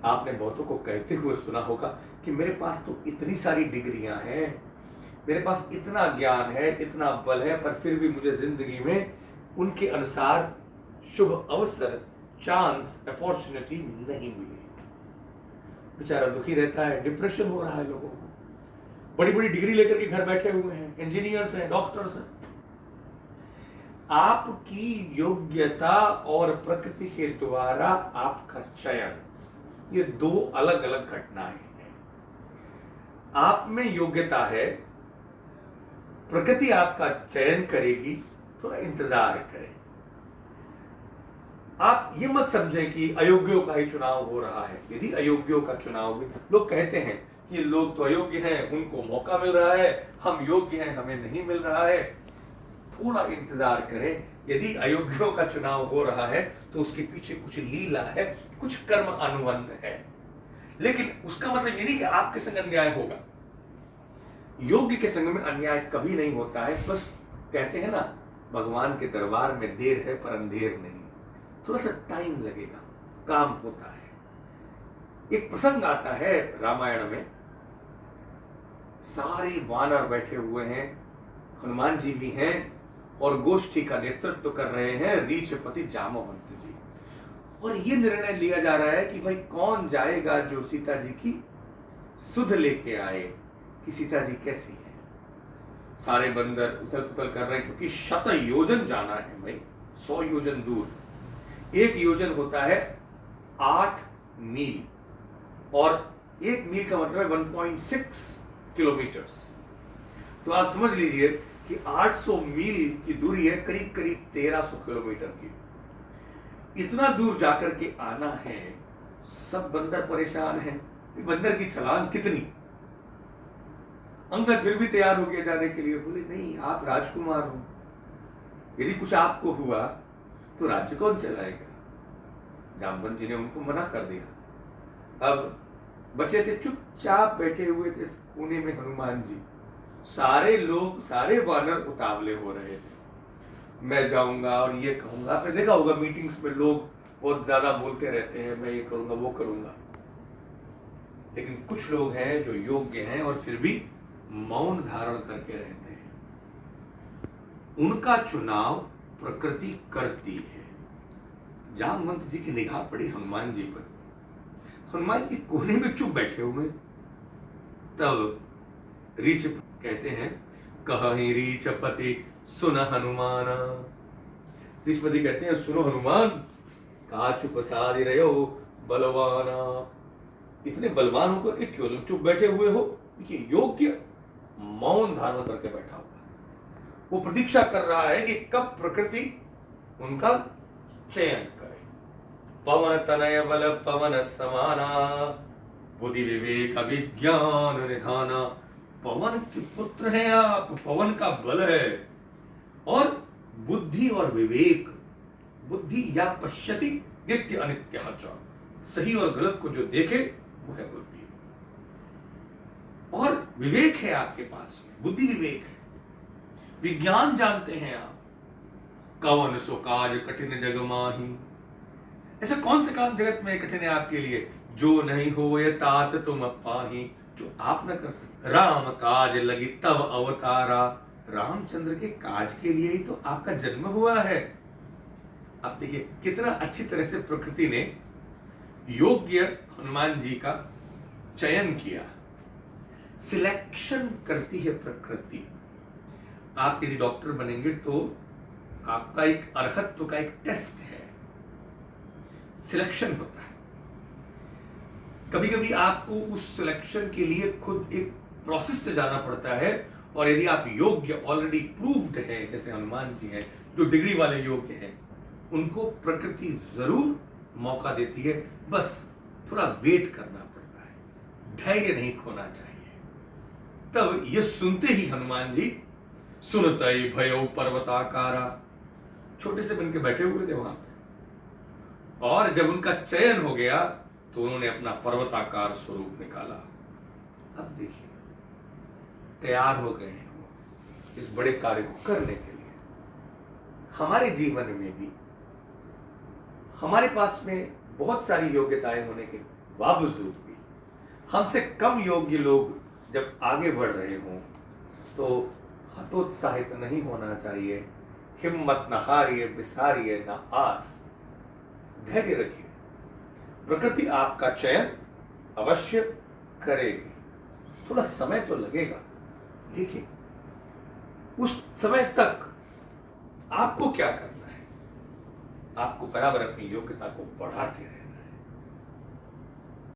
आपने बहुतों को कहते हुए सुना होगा कि मेरे पास तो इतनी सारी डिग्रियां हैं, मेरे पास इतना ज्ञान है, इतना बल है, पर फिर भी मुझे जिंदगी में उनके अनुसार शुभ अवसर, चांस, अपॉर्चुनिटी नहीं मिली। बेचारा दुखी रहता है, डिप्रेशन हो रहा है लोगों को। बड़ी बड़ी डिग्री लेकर के घर बैठे हुए हैं, इंजीनियर्स हैं, डॉक्टर्स हैं। आपकी योग्यता और प्रकृति के द्वारा आपका चयन, ये दो अलग अलग घटनाएं हैं। आप में योग्यता है, प्रकृति आपका चयन करेगी, थोड़ा इंतजार करें। आप ये मत समझें कि अयोग्यों का ही चुनाव हो रहा है। यदि अयोग्यों का चुनाव भी, लोग कहते हैं कि लोग तो अयोग्य हैं, उनको मौका मिल रहा है, हम योग्य हैं, हमें नहीं मिल रहा है। थोड़ा इंतजार करें। यदि अयोग्यों का चुनाव हो रहा है तो उसके पीछे कुछ लीला है, कुछ कर्म अनुबंध है। लेकिन उसका मतलब ये नहीं कि आपके संग अन्याय होगा। योग्य के संग में अन्याय कभी नहीं होता है। बस कहते हैं ना, भगवान के दरबार में देर है पर अंधेर नहीं। थोड़ा सा टाइम लगेगा, काम होता है। एक प्रसंग आता है रामायण में, सारे वानर बैठे हुए हैं, हनुमान जी भी हैं और गोष्ठी का नेतृत्व कर रहे हैं रीछपति जामवंत जी। और ये निर्णय लिया जा रहा है कि भाई कौन जाएगा जो सीता जी की सुध लेके आए कि सीता जी कैसी है। सारे बंदर उथल पुथल कर रहे हैं, क्योंकि 100 योजन जाना है भाई, 100 योजन दूर। एक योजन होता है 8 मील, और 1 मील का मतलब है 1.6 किलोमीटर्स। तो आप समझ लीजिए कि 800 मील की दूरी है, करीब करीब 1300 किलोमीटर की। इतना दूर जाकर के आना है। सब बंदर परेशान हैं, बंदर की छलांग कितनी। अंगद फिर भी तैयार हो गया जाने के लिए। बोले नहीं, आप राजकुमार हो, यदि कुछ आपको हुआ तो राज्य कौन चलाएगा। जामवंत जी ने उनको मना कर दिया। अब बचे थे, चुपचाप बैठे हुए थे कोने में हनुमान जी। सारे लोग, सारे वानर उतावले हो रहे थे, मैं जाऊंगा और ये कहूंगा। आपने देखा होगा मीटिंग्स में लोग बहुत ज्यादा बोलते रहते हैं, मैं ये करूंगा, वो करूंगा। लेकिन कुछ लोग हैं जो योग्य हैं और फिर भी मौन धारण करके रहते हैं। उनका चुनाव प्रकृति करती है। जामवंत जी की निगाह पड़ी हनुमान जी पर। हनुमान जी कोने में चुप बैठे हुए। तब रीछ कहते हैं, कहि रीछपति सुन हनुमान। रीछपति कहते हैं, सुनो हनुमान, का चुप साधि रहे हो बलवाना। इतने बलवान होकर के क्यों तुम चुप बैठे हुए हो। देखिए, योग्य मौन धारण करके बैठा हुआ, वो प्रतीक्षा कर रहा है कि कब प्रकृति उनका चयन करे। पवन तनय बल पवन समाना, बुद्धि विवेक अभिज्ञान निधाना। पवन के पुत्र हैं आप, पवन का बल है, और बुद्धि और विवेक। बुद्धि या पश्यति नित्य अनित्य, सही और गलत को जो देखे वो है बुद्धि। और विवेक है आपके पास, बुद्धि विवेक है, विज्ञान जानते हैं आप। कवन सो काज कठिन जग माही। ऐसा कौन सा काम जगत में कठिन है आपके लिए, जो नहीं हो ये तात तुम पाही, जो आप न कर सकते। राम काज लगी तब अवतारा। रामचंद्र के काज के लिए ही तो आपका जन्म हुआ है। अब देखिए कितना अच्छी तरह से प्रकृति ने योग्य हनुमान जी का चयन किया। सिलेक्शन करती है प्रकृति। आप यदि डॉक्टर बनेंगे तो आपका एक अर्हत्व का एक टेस्ट है, सिलेक्शन होता है। कभी कभी आपको उस सिलेक्शन के लिए खुद एक प्रोसेस से जाना पड़ता है, और यदि आप योग्य ऑलरेडी प्रूव्ड हैं, जैसे हनुमान जी हैं जो डिग्री वाले योग्य हैं, उनको प्रकृति जरूर मौका देती है। बस थोड़ा वेट करना पड़ता है, धैर्य नहीं खोना चाहिए। तब ये सुनते ही हनुमान जी सुनतई भयौ पर्वताकारा, छोटे से बन के बैठे हुए थे वहां पे, और जब उनका चयन हो गया तो उन्होंने अपना पर्वताकार स्वरूप निकाला। अब देखिए तैयार हो गए हैं वो इस बड़े कार्य को करने के लिए। हमारे जीवन में भी हमारे पास में बहुत सारी योग्यताएं होने के बावजूद भी हमसे कम योग्य लोग जब आगे बढ़ रहे हों तो हतोत्साहित नहीं होना चाहिए। हिम्मत न हारिए, बिसारिए न आस, धैर्य रखिए। प्रकृति आपका चयन अवश्य करेगी। थोड़ा समय तो लगेगा, लेकिन उस समय तक आपको क्या करना है? आपको बराबर अपनी योग्यता को बढ़ाते रहना।